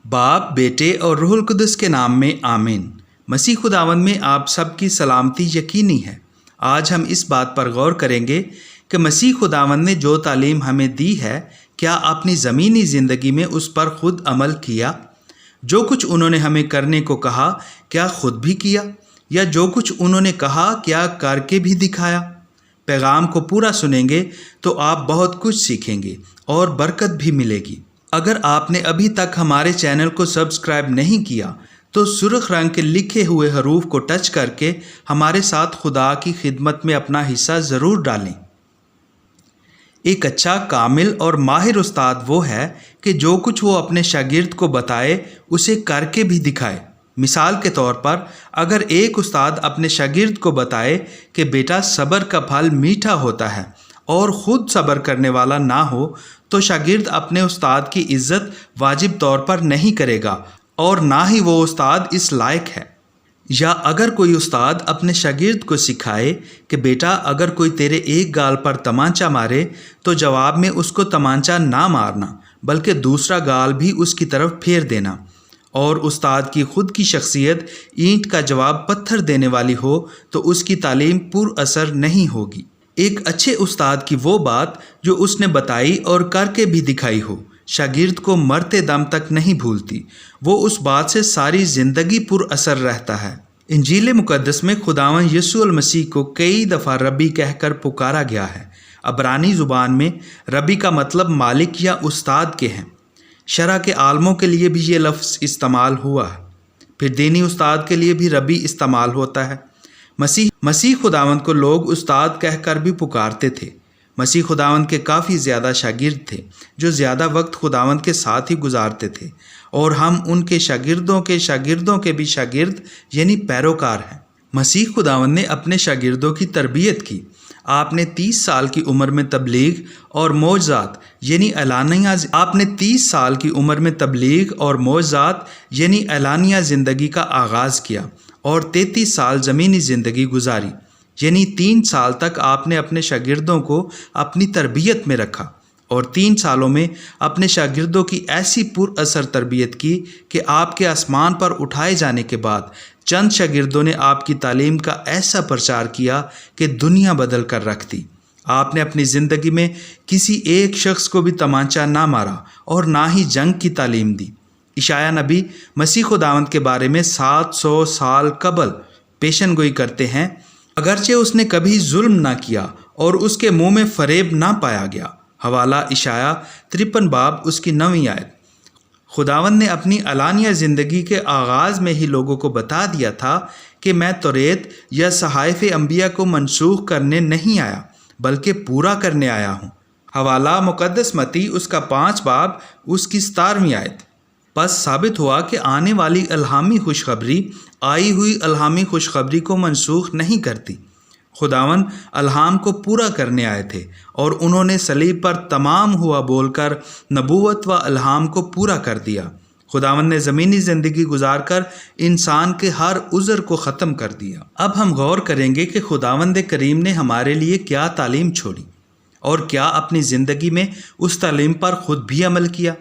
बाप, बेटे और रूह अल कुद्दुस के नाम में आमीन। मसीह खुदावंद में आप सबकी सलामती यकीनी है। आज हम इस बात पर गौर करेंगे कि मसीह खुदावंद ने जो तालीम हमें दी है, क्या अपनी ज़मीनी ज़िंदगी में उस पर खुद अमल किया? जो कुछ उन्होंने हमें करने को कहा, क्या खुद भी किया? या जो कुछ उन्होंने कहा, क्या करके भी दिखाया? पैगाम को पूरा सुनेंगे तो आप बहुत कुछ सीखेंगे और बरकत भी मिलेगी। अगर आपने अभी तक हमारे चैनल को सब्सक्राइब नहीं किया तो सुर्ख रंग के लिखे हुए हरूफ को टच करके हमारे साथ खुदा की खिदमत में अपना हिस्सा ज़रूर डालें। एक अच्छा, कामिल और माहिर उस्ताद वो है कि जो कुछ वो अपने शागिर्द को बताए उसे करके भी दिखाए। मिसाल के तौर पर, अगर एक उस्ताद अपने शागिर्द को बताए कि बेटा, सब्र का फल मीठा होता है और ख़ुद सब्र करने वाला ना हो, तो शागिर्द अपने उस्ताद की इज़्ज़त वाजिब तौर पर नहीं करेगा और ना ही वो उस्ताद इस लायक है। या अगर कोई उस्ताद अपने शागिर्द को सिखाए कि बेटा, अगर कोई तेरे एक गाल पर तमांचा मारे तो जवाब में उसको तमांचा ना मारना बल्कि दूसरा गाल भी उसकी तरफ फेर देना, और उस्ताद की खुद की शख्सियत ईंट का जवाब पत्थर देने वाली हो तो उसकी तालीम पुर असर नहीं होगी। एक अच्छे उस्ताद की वो बात जो उसने बताई और करके भी दिखाई हो, शागिर्द को मरते दम तक नहीं भूलती। वो उस बात से सारी ज़िंदगी पुर असर रहता है। इंजील मुक़द्दस में खुदावंद यीशु अल मसीह को कई दफ़ा रबी कहकर पुकारा गया है। अबरानी ज़ुबान में रबी का मतलब मालिक या उस्ताद के हैं। शरह के आलमों के लिए भी ये लफ्ज़ इस्तेमाल हुआ है। फिर दीनी उस्ताद के लिए भी रबी इस्तेमाल होता है। मसीह खुदावंद को लोग उस्ताद कहकर भी पुकारते थे। मसीह खुदावंद के काफ़ी ज़्यादा शागिर्द थे जो ज़्यादा वक्त खुदावंद के साथ ही गुजारते थे, और हम उनके शागिर्दों के भी शागिर्द यानी पैरोकार हैं। मसीह खुदावंद ने अपने शागिर्दों की तरबियत की। आपने 30 साल की उम्र में तबलीग और मोज़ात यानी एलानिया ज़िंदगी का आगाज़ किया और 33 साल ज़मीनी ज़िंदगी गुजारी, यानी 3 साल तक आपने अपने शागिर्दों को अपनी तरबियत में रखा और 3 सालों में अपने शागिर्दों की ऐसी पुर असर तरबियत की कि आपके आसमान पर उठाए जाने के बाद चंद शागिर्दों ने आपकी तालीम का ऐसा प्रचार किया कि दुनिया बदल कर रख दी। आपने अपनी ज़िंदगी में किसी एक शख्स को भी तमांचा ना मारा और ना ही जंग की तालीम दी। इशाया नबी मसीह खुदावंद के बारे में 700 साल कबल पेशन गोई करते हैं, अगरचे उसने कभी जुल्म ना किया और उसके मुंह में फरेब ना पाया गया। हवाला इशाया 53 बाब उसकी 9वीं आयत। खुदावंद ने अपनी अलानिया ज़िंदगी के आगाज़ में ही लोगों को बता दिया था कि मैं तौरेत या सहाइफ़ अंबिया को मनसूख करने नहीं आया बल्कि पूरा करने आया हूँ। हवाला मुक़द्दस मती उसका 5 बाब उसकी 17वीं आयत। बस साबित हुआ कि आने वाली अल्हामी खुशखबरी आई हुई अल्हामी खुशखबरी को मनसूख नहीं करती। खुदावंद अल्हाम को पूरा करने आए थे और उन्होंने सलीब पर तमाम हुआ बोलकर नबूवत व अल्हाम को पूरा कर दिया। खुदावंद ने ज़मीनी ज़िंदगी गुजारकर इंसान के हर उज़र को ख़त्म कर दिया। अब हम गौर करेंगे कि खुदावंद करीम ने हमारे लिए क्या तालीम छोड़ी और क्या अपनी ज़िंदगी में उस तालीम पर ख़ुद भी अमल किया।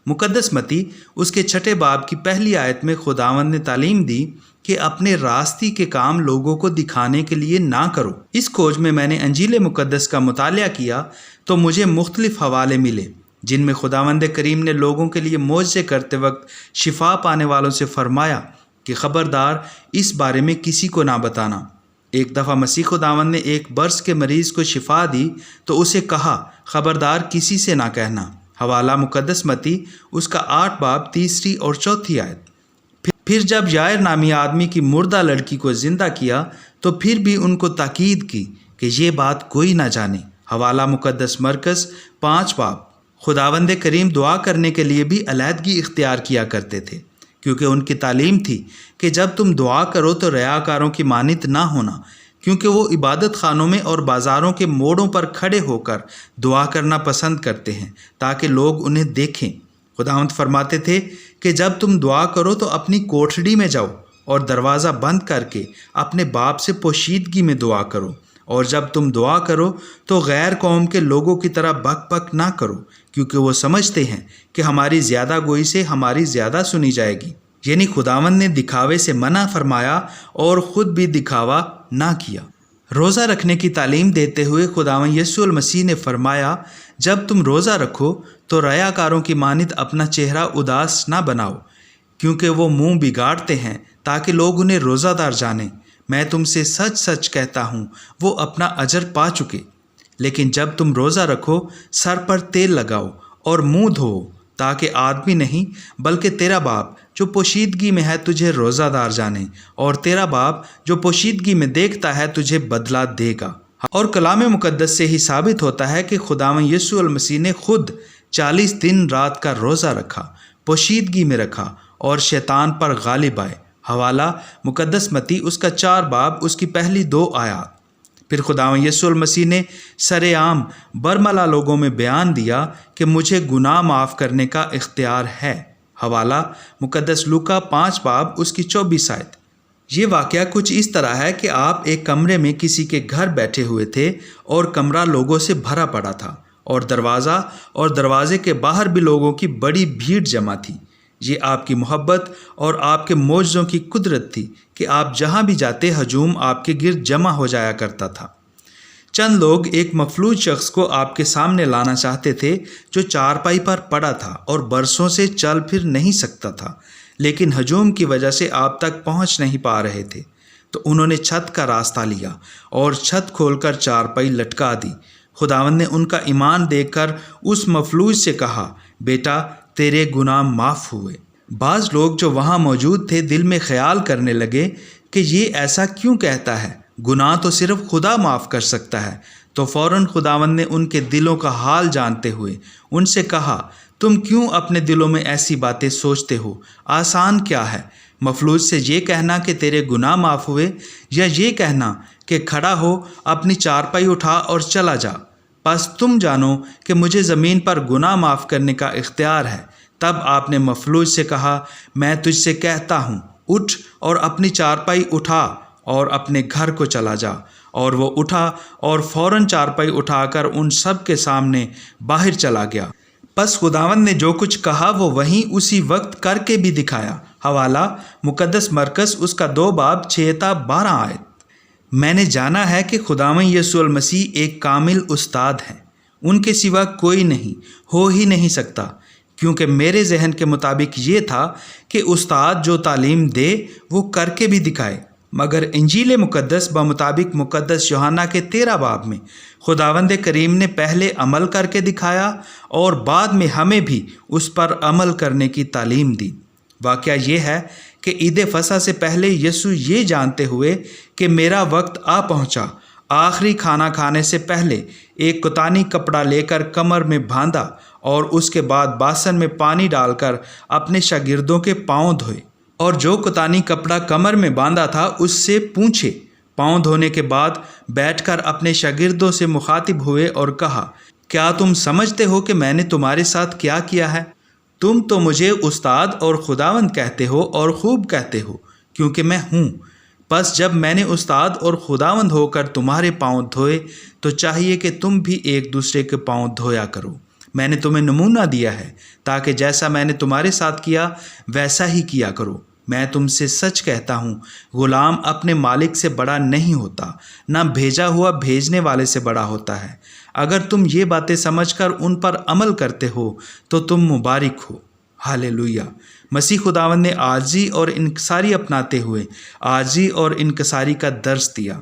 मुक़द्दस मती उसके 6 बाब की पहली आयत में खुदावंद ने तालीम दी कि अपने रास्ती के काम लोगों को दिखाने के लिए ना करो। इस खोज में मैंने इंजील मुक़द्दस का मुतालिया किया तो मुझे मुख्तलिफ हवाले मिले जिनमें खुदावंद करीम ने लोगों के लिए मोज़े करते वक्त शिफा पाने वालों से फरमाया कि ख़बरदार इस बारे में किसी को ना बताना। एक दफ़ा मसीह खुदावंद ने एक बर्स के मरीज़ को शिफा दी तो उसे कहा, ख़बरदार किसी से ना कहना। हवाला मुक़द्दस मती उसका 8 बाब 3री और 4थी आयत। फिर जब यायर नामी आदमी की मुर्दा लड़की को ज़िंदा किया तो फिर भी उनको ताकीद की कि ये बात कोई ना जाने। हवाला मुक़द्दस मरकज़ 5 बाब। खुदावंद करीम दुआ करने के लिए भी अलहदगी इख्तियार किया करते थे, क्योंकि उनकी तालीम थी कि जब तुम दुआ करो तो रयाकारों की मानित ना होना, क्योंकि वो इबादत खानों में और बाज़ारों के मोड़ों पर खड़े होकर दुआ करना पसंद करते हैं ताकि लोग उन्हें देखें। खुदावंद फरमाते थे कि जब तुम दुआ करो तो अपनी कोठड़ी में जाओ और दरवाज़ा बंद करके अपने बाप से पोशीदगी में दुआ करो, और जब तुम दुआ करो तो गैर कौम के लोगों की तरह बक बक ना करो, کیونکہ وہ سمجھتے ہیں کہ ہماری زیادہ گوئی سے ہماری زیادہ سنی جائے گی۔ یعنی خداوند نے دکھاوے سے منع فرمایا اور خود بھی دکھاوا نہ کیا۔ روزہ رکھنے کی تعلیم دیتے ہوئے خداوند یسوع المسیح نے فرمایا، جب تم روزہ رکھو تو ریاکاروں کی مانند اپنا چہرہ اداس نہ بناؤ، کیونکہ وہ منہ بگاڑتے ہیں تاکہ لوگ انہیں روزہ دار جانیں۔ میں تم سے سچ سچ کہتا ہوں، وہ اپنا اجر پا چکے۔ لیکن جب تم روزہ رکھو، سر پر تیل لگاؤ اور منہ دھو، تاکہ آدمی نہیں بلکہ تیرا باپ جو پوشیدگی میں ہے تجھے روزہ دار جانے، اور تیرا باپ جو پوشیدگی میں دیکھتا ہے تجھے بدلہ دے گا۔ اور کلام مقدس سے ہی ثابت ہوتا ہے کہ خداوند یسوع المسیح نے خود 40 دن رات کا روزہ رکھا، پوشیدگی میں رکھا اور شیطان پر غالب آئے۔ حوالہ مقدس متی اس کا 4 باب اس کی پہلی 2 آیات۔ پھر خداوند یسوع المسیح نے سر عام برملا لوگوں میں بیان دیا کہ مجھے گناہ معاف کرنے کا اختیار ہے۔ حوالہ مقدس لوکا 5 باب اس کی 24 آیت۔ یہ واقعہ کچھ اس طرح ہے کہ آپ ایک کمرے میں کسی کے گھر بیٹھے ہوئے تھے اور کمرہ لوگوں سے بھرا پڑا تھا، اور دروازہ اور دروازے کے باہر بھی لوگوں کی بڑی بھیڑ جمع تھی۔ یہ آپ کی محبت اور آپ کے معجزوں کی قدرت تھی کہ آپ جہاں بھی جاتے ہجوم آپ کے گرد جمع ہو جایا کرتا تھا۔ چند لوگ ایک مفلوج شخص کو آپ کے سامنے لانا چاہتے تھے جو چارپائی پر پڑا تھا اور برسوں سے چل پھر نہیں سکتا تھا، لیکن ہجوم کی وجہ سے آپ تک پہنچ نہیں پا رہے تھے۔ تو انہوں نے چھت کا راستہ لیا اور چھت کھول کر چارپائی لٹکا دی۔ خداوند نے ان کا ایمان دیکھ کر اس مفلوج سے کہا، بیٹا تیرے گناہ معاف ہوئے۔ بعض لوگ جو وہاں موجود تھے دل میں خیال کرنے لگے کہ یہ ایسا کیوں کہتا ہے، گناہ تو صرف خدا معاف کر سکتا ہے۔ تو فوراً خداوند نے ان کے دلوں کا حال جانتے ہوئے ان سے کہا، تم کیوں اپنے دلوں میں ایسی باتیں سوچتے ہو؟ آسان کیا ہے، مفلوج سے یہ کہنا کہ تیرے گناہ معاف ہوئے، یا یہ کہنا کہ کھڑا ہو، اپنی چارپائی اٹھا اور چلا جا؟ پس تم جانو کہ مجھے زمین پر گناہ معاف کرنے کا اختیار ہے۔ تب آپ نے مفلوج سے کہا، میں تجھ سے کہتا ہوں، اٹھ اور اپنی چارپائی اٹھا اور اپنے گھر کو چلا جا۔ اور وہ اٹھا اور فوراً چارپائی اٹھا کر ان سب کے سامنے باہر چلا گیا۔ پس خداوند نے جو کچھ کہا وہ وہیں اسی وقت کر کے بھی دکھایا۔ حوالہ مقدس مرکز اس کا 2 باب 6 تا 12 آیت۔ میں نے جانا ہے کہ خداوند یسوع المسیح ایک کامل استاد ہیں، ان کے سوا کوئی نہیں، ہو ہی نہیں سکتا، کیونکہ میرے ذہن کے مطابق یہ تھا کہ استاد جو تعلیم دے وہ کر کے بھی دکھائے۔ مگر انجیل مقدس بمطابق مقدس یوحنا کے 13 باب میں خداوند کریم نے پہلے عمل کر کے دکھایا اور بعد میں ہمیں بھی اس پر عمل کرنے کی تعلیم دی۔ واقعہ یہ ہے کہ عید فصح سے پہلے یسوع یہ جانتے ہوئے کہ میرا وقت آ پہنچا، آخری کھانا کھانے سے پہلے ایک کتانی کپڑا لے کر کمر میں باندھا اور اس کے بعد باسن میں پانی ڈال کر اپنے شاگردوں کے پاؤں دھوئے، اور جو کتانی کپڑا کمر میں باندھا تھا اس سے پوچھے۔ پاؤں دھونے کے بعد بیٹھ کر اپنے شاگردوں سے مخاطب ہوئے اور کہا، کیا تم سمجھتے ہو کہ میں نے تمہارے ساتھ کیا کیا ہے؟ تم تو مجھے استاد اور خداوند کہتے ہو، اور خوب کہتے ہو، کیونکہ میں ہوں۔ بس جب میں نے استاد اور خداوند ہو کر تمہارے پاؤں دھوئے تو چاہیے کہ تم بھی ایک دوسرے کے پاؤں دھویا کرو۔ میں نے تمہیں نمونہ دیا ہے تاکہ جیسا میں نے تمہارے ساتھ کیا ویسا ہی کیا کرو۔ میں تم سے سچ کہتا ہوں، غلام اپنے مالک سے بڑا نہیں ہوتا، نہ بھیجا ہوا بھیجنے والے سے بڑا ہوتا ہے۔ اگر تم یہ باتیں سمجھ کر ان پر عمل کرتے ہو تو تم مبارک ہو۔ ہاللویہ۔ مسیح خداوند نے عاجزی اور انکساری اپناتے ہوئے عاجزی اور انکساری کا درس دیا۔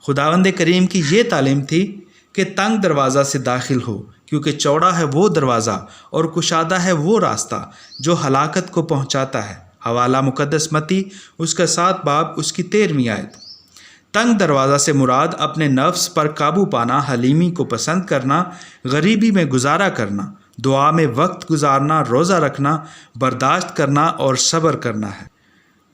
خداوند کریم کی یہ تعلیم تھی کہ تنگ دروازہ سے داخل ہو، کیونکہ چوڑا ہے وہ دروازہ اور کشادہ ہے وہ راستہ جو ہلاکت کو پہنچاتا ہے۔ حوالہ مقدس متی اس کا 7 باب اس کی 13ویں آیت۔ تنگ دروازہ سے مراد اپنے نفس پر قابو پانا، حلیمی کو پسند کرنا، غریبی میں گزارا کرنا، دعا میں وقت گزارنا، روزہ رکھنا، برداشت کرنا اور صبر کرنا ہے۔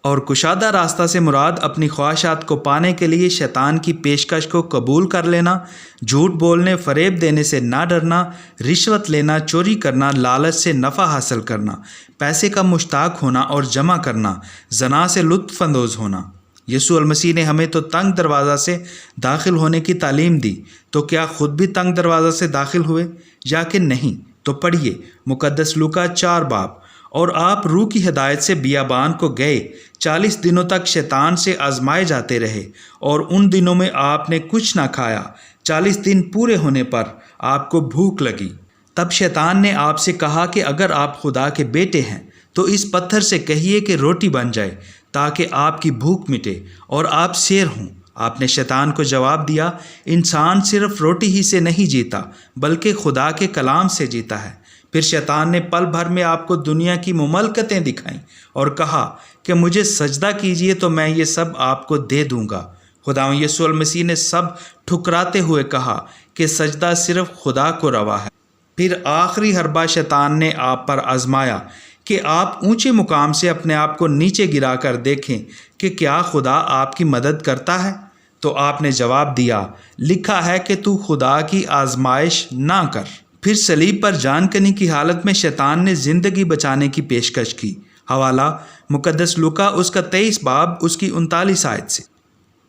اور کشادہ راستہ سے مراد اپنی خواہشات کو پانے کے لیے شیطان کی پیشکش کو قبول کر لینا، جھوٹ بولنے، فریب دینے سے نہ ڈرنا، رشوت لینا، چوری کرنا، لالچ سے نفع حاصل کرنا، پیسے کا مشتاق ہونا اور جمع کرنا، زنا سے لطف اندوز ہونا۔ یسوع المسیح نے ہمیں تو تنگ دروازہ سے داخل ہونے کی تعلیم دی، تو کیا خود بھی تنگ دروازہ سے داخل ہوئے یا کہ نہیں؟ तो पढ़िए मुकद्दस लूका 4 बाब। और आप रूह की हिदायत से बियाबान को गए, 40 दिनों तक शैतान से आजमाए जाते रहे, और उन दिनों में आपने कुछ ना खाया। 40 दिन पूरे होने पर आपको भूख लगी। तब शैतान ने आपसे कहा कि अगर आप खुदा के बेटे हैं तो इस पत्थर से कहिए कि रोटी बन जाए, ताकि आपकी भूख मिटे और आप शेर हों। आपने शैतान को जवाब दिया, इंसान सिर्फ रोटी ही से नहीं जीता बल्कि खुदा के कलाम से जीता है। फिर शैतान ने पल भर में आपको दुनिया की मुमलकतें दिखाईं और कहा कि मुझे सजदा कीजिए तो मैं ये सब आपको दे दूंगा। खुदा यीशु मसीह ने सब ठुकराते हुए कहा कि सजदा सिर्फ खुदा को रवा है। फिर आखिरी हरबा शैतान ने आप पर आजमाया कि आप ऊंचे मुकाम से अपने आप को नीचे गिरा कर देखें कि क्या खुदा आपकी मदद करता है। तो आपने जवाब दिया, लिखा है कि तू खुदा की आजमाइश ना कर। फिर सलीब पर जानकनी की हालत में शैतान ने ज़िंदगी बचाने की पेशकश की। हवाला मुकद्दस लूका उसका 23 बाब उसकी 39 आयत से।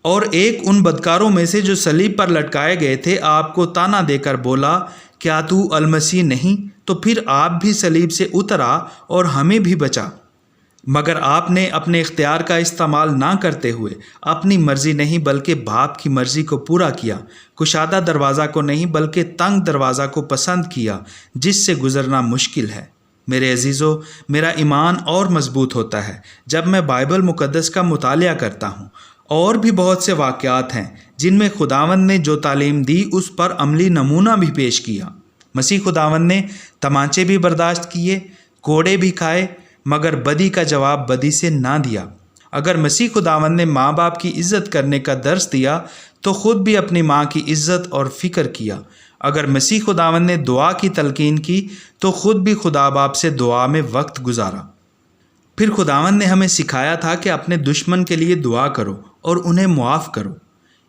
और एक उन बदकारों में से जो सलीब पर लटकाए गए थे आपको ताना देकर बोला, क्या तू अलमसीह नहीं? तो फिर आप भी सलीब से उतर आ और हमें भी बचा। मगर आपने अपने इख्तियार का इस्तेमाल ना करते हुए अपनी मर्ज़ी नहीं बल्कि बाप की मर्ज़ी को पूरा किया। कुशादा दरवाज़ा को नहीं बल्कि तंग दरवाज़ा को पसंद किया, जिससे गुज़रना मुश्किल है। मेरे अजीज़ों, मेरा ईमान और मजबूत होता है जब मैं बाइबल मुकद्दस का मुतालिया करता हूँ। और भी बहुत से वाक़यात हैं जिनमें खुदावंद ने जो तालीम दी उस पर अमली नमूना भी पेश किया। मसीह खुदावंद ने तमाचे भी बर्दाश्त किए, कोड़े भी खाए, मगर बदी का जवाब बदी से ना दिया। अगर मसीह खुदावंद ने माँ बाप की इज़्ज़त करने का दर्स दिया तो ख़ुद भी अपनी माँ की इज़्ज़त और फ़िक्र किया। अगर मसीह खुदावंद ने दुआ की तलकीन की तो ख़ुद भी खुदा बाप से दुआ में वक्त गुजारा। फिर खुदावंद ने हमें सिखाया था कि अपने दुश्मन के लिए दुआ करो और उन्हें मुआफ़ करो।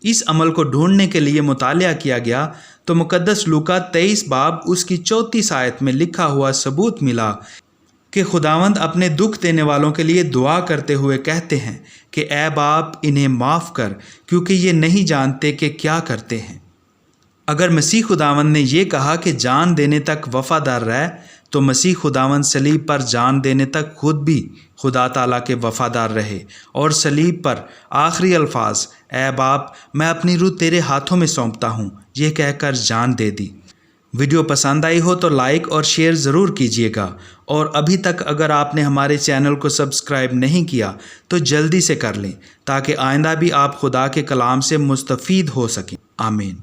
इस अमल को ढूंढने के लिए मुतालिया किया गया तो मुकद्दस लूका 23 बाब उसकी 34 आयत में लिखा हुआ सबूत मिला कि खुदावंद अपने दुख देने वालों के लिए दुआ करते हुए कहते हैं कि ऐ बाप इन्हें माफ़ कर, क्योंकि ये नहीं जानते कि क्या करते हैं। अगर मसीह खुदावंद ने ये कहा कि जान देने तक वफ़ादार रह, तो मसीह खुदावंद सलीब पर जान देने तक खुद भी खुदा ताला के वफ़ादार रहे और सलीब पर आखिरी अल्फाज ऐ बाप मैं अपनी रूह तेरे हाथों में सौंपता हूँ ये कहकर जान दे दी। वीडियो पसंद आई हो तो लाइक और शेयर ज़रूर कीजिएगा, और अभी तक अगर आपने हमारे चैनल को सब्सक्राइब नहीं किया तो जल्दी से कर लें ताकि आइंदा भी आप खुदा के कलाम से मुस्तफ़ीद हो सकें। आमीन।